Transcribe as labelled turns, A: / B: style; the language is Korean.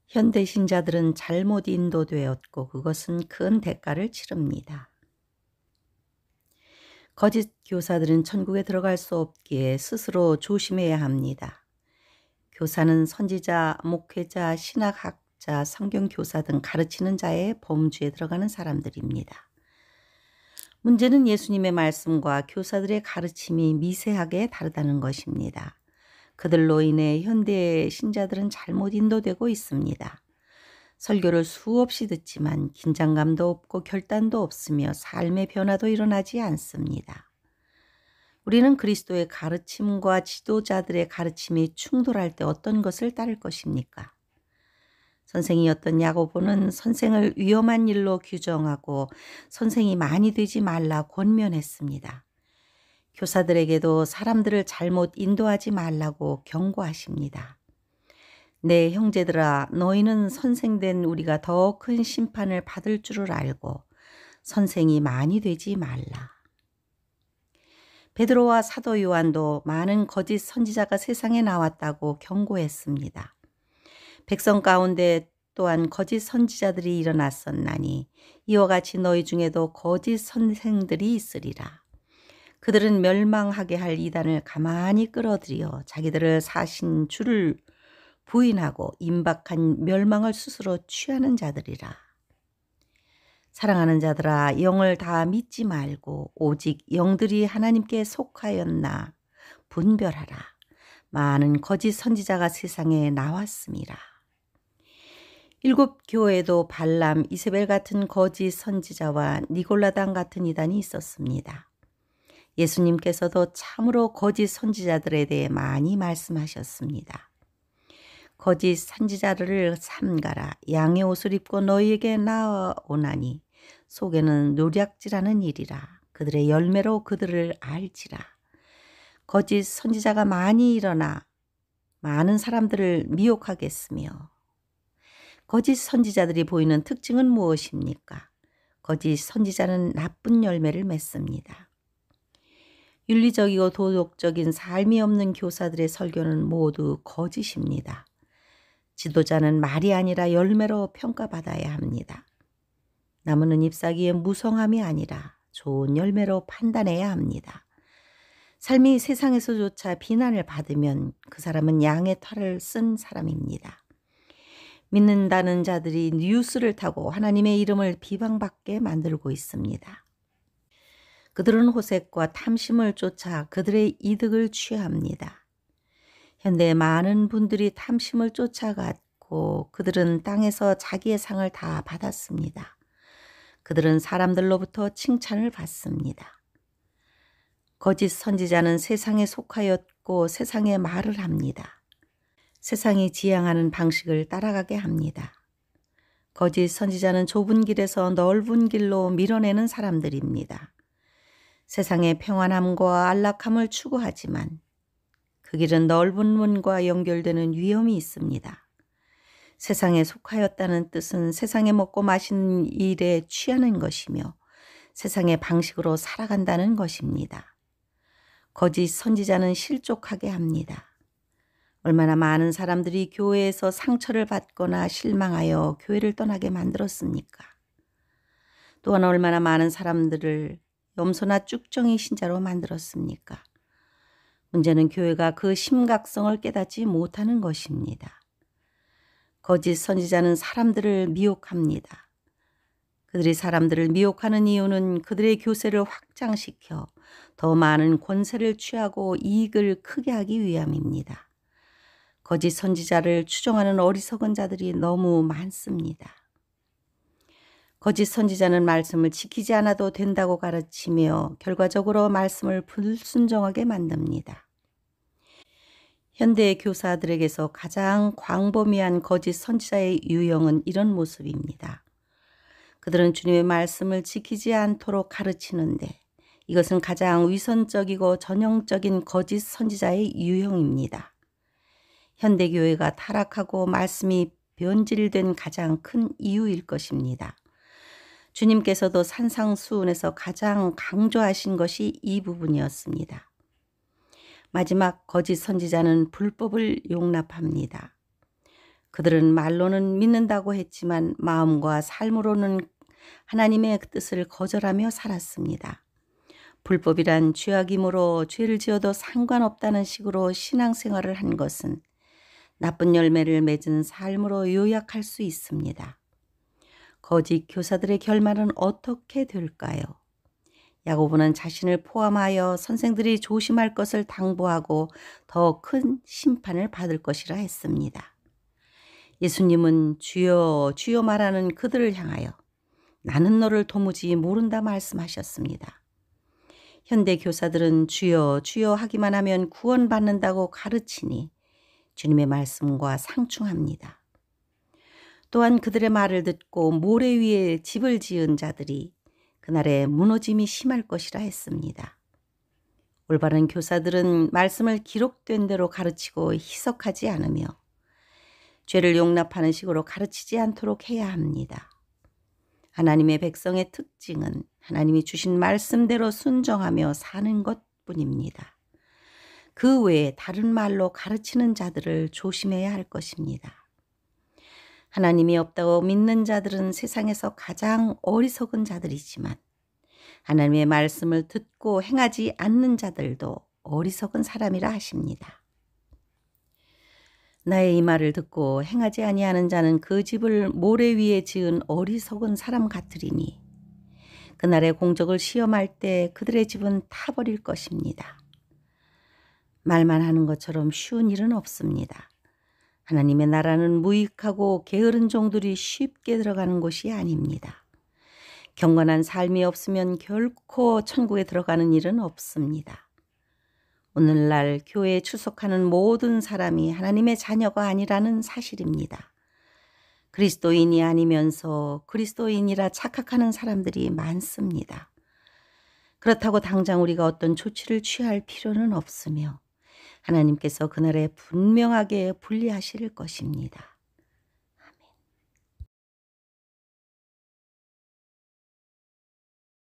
A: 현대 신자들은 잘못 인도되었고 그것은 큰 대가를 치릅니다. 거짓 교사들은 천국에 들어갈 수 없기에 스스로 조심해야 합니다. 교사는 선지자, 목회자, 신학학자, 성경교사 등 가르치는 자의 범주에 들어가는 사람들입니다. 문제는 예수님의 말씀과 교사들의 가르침이 미세하게 다르다는 것입니다. 그들로 인해 현대의 신자들은 잘못 인도되고 있습니다. 설교를 수없이 듣지만 긴장감도 없고 결단도 없으며 삶의 변화도 일어나지 않습니다. 우리는 그리스도의 가르침과 지도자들의 가르침이 충돌할 때 어떤 것을 따를 것입니까? 선생이었던 야고보는 선생을 위험한 일로 규정하고 선생이 많이 되지 말라 권면했습니다. 교사들에게도 사람들을 잘못 인도하지 말라고 경고하십니다. 내 형제들아, 너희는 선생된 우리가 더 큰 심판을 받을 줄을 알고 선생이 많이 되지 말라. 베드로와 사도 요한도 많은 거짓 선지자가 세상에 나왔다고 경고했습니다. 백성 가운데 또한 거짓 선지자들이 일어났었나니 이와 같이 너희 중에도 거짓 선생들이 있으리라. 그들은 멸망하게 할 이단을 가만히 끌어들여 자기들을 사신 주를 부인하고 임박한 멸망을 스스로 취하는 자들이라. 사랑하는 자들아, 영을 다 믿지 말고 오직 영들이 하나님께 속하였나 분별하라. 많은 거짓 선지자가 세상에 나왔음이라. 일곱 교회에도 발람, 이세벨 같은 거짓 선지자와 니골라당 같은 이단이 있었습니다. 예수님께서도 참으로 거짓 선지자들에 대해 많이 말씀하셨습니다. 거짓 선지자를 삼가라. 양의 옷을 입고 너희에게 나아오나니 속에는 노략질하는 일이라. 그들의 열매로 그들을 알지라. 거짓 선지자가 많이 일어나 많은 사람들을 미혹하겠으며 거짓 선지자들이 보이는 특징은 무엇입니까? 거짓 선지자는 나쁜 열매를 맺습니다. 윤리적이고 도덕적인 삶이 없는 교사들의 설교는 모두 거짓입니다. 지도자는 말이 아니라 열매로 평가받아야 합니다. 나무는 잎사귀의 무성함이 아니라 좋은 열매로 판단해야 합니다. 삶이 세상에서조차 비난을 받으면 그 사람은 양의 털을 쓴 사람입니다. 믿는다는 자들이 뉴스를 타고 하나님의 이름을 비방받게 만들고 있습니다. 그들은 호색과 탐심을 쫓아 그들의 이득을 취합니다. 현대의 많은 분들이 탐심을 쫓아갔고 그들은 땅에서 자기의 상을 다 받았습니다. 그들은 사람들로부터 칭찬을 받습니다. 거짓 선지자는 세상에 속하였고 세상의 말을 합니다. 세상이 지향하는 방식을 따라가게 합니다. 거짓 선지자는 좁은 길에서 넓은 길로 밀어내는 사람들입니다. 세상의 평안함과 안락함을 추구하지만 그 길은 넓은 문과 연결되는 위험이 있습니다. 세상에 속하였다는 뜻은 세상에 먹고 마시는 일에 취하는 것이며 세상의 방식으로 살아간다는 것입니다. 거짓 선지자는 실족하게 합니다. 얼마나 많은 사람들이 교회에서 상처를 받거나 실망하여 교회를 떠나게 만들었습니까? 또한 얼마나 많은 사람들을 염소나 쭉정이 신자로 만들었습니까? 문제는 교회가 그 심각성을 깨닫지 못하는 것입니다. 거짓 선지자는 사람들을 미혹합니다. 그들이 사람들을 미혹하는 이유는 그들의 교세를 확장시켜 더 많은 권세를 취하고 이익을 크게 하기 위함입니다. 거짓 선지자를 추종하는 어리석은 자들이 너무 많습니다. 거짓 선지자는 말씀을 지키지 않아도 된다고 가르치며 결과적으로 말씀을 불순종하게 만듭니다. 현대의 교사들에게서 가장 광범위한 거짓 선지자의 유형은 이런 모습입니다. 그들은 주님의 말씀을 지키지 않도록 가르치는데 이것은 가장 위선적이고 전형적인 거짓 선지자의 유형입니다. 현대교회가 타락하고 말씀이 변질된 가장 큰 이유일 것입니다. 주님께서도 산상수훈에서 가장 강조하신 것이 이 부분이었습니다. 마지막 거짓 선지자는 불법을 용납합니다. 그들은 말로는 믿는다고 했지만 마음과 삶으로는 하나님의 뜻을 거절하며 살았습니다. 불법이란 죄악이므로 죄를 지어도 상관없다는 식으로 신앙생활을 한 것은 나쁜 열매를 맺은 삶으로 요약할 수 있습니다. 거짓 교사들의 결말은 어떻게 될까요? 야고보는 자신을 포함하여 선생들이 조심할 것을 당부하고 더 큰 심판을 받을 것이라 했습니다. 예수님은 주여 주여 말하는 그들을 향하여 나는 너를 도무지 모른다 말씀하셨습니다. 현대 교사들은 주여 주여 하기만 하면 구원받는다고 가르치니 주님의 말씀과 상충합니다. 또한 그들의 말을 듣고 모래 위에 집을 지은 자들이 그날에 무너짐이 심할 것이라 했습니다. 올바른 교사들은 말씀을 기록된 대로 가르치고 희석하지 않으며 죄를 용납하는 식으로 가르치지 않도록 해야 합니다. 하나님의 백성의 특징은 하나님이 주신 말씀대로 순종하며 사는 것뿐입니다. 그 외에 다른 말로 가르치는 자들을 조심해야 할 것입니다. 하나님이 없다고 믿는 자들은 세상에서 가장 어리석은 자들이지만 하나님의 말씀을 듣고 행하지 않는 자들도 어리석은 사람이라 하십니다. 나의 이 말을 듣고 행하지 아니하는 자는 그 집을 모래 위에 지은 어리석은 사람 같으리니 그날의 공적을 시험할 때 그들의 집은 타버릴 것입니다. 말만 하는 것처럼 쉬운 일은 없습니다. 하나님의 나라는 무익하고 게으른 종들이 쉽게 들어가는 곳이 아닙니다. 경건한 삶이 없으면 결코 천국에 들어가는 일은 없습니다. 오늘날 교회에 출석하는 모든 사람이 하나님의 자녀가 아니라는 사실입니다. 그리스도인이 아니면서 그리스도인이라 착각하는 사람들이 많습니다. 그렇다고 당장 우리가 어떤 조치를 취할 필요는 없으며 하나님께서 그날에 분명하게 분리하실 것입니다.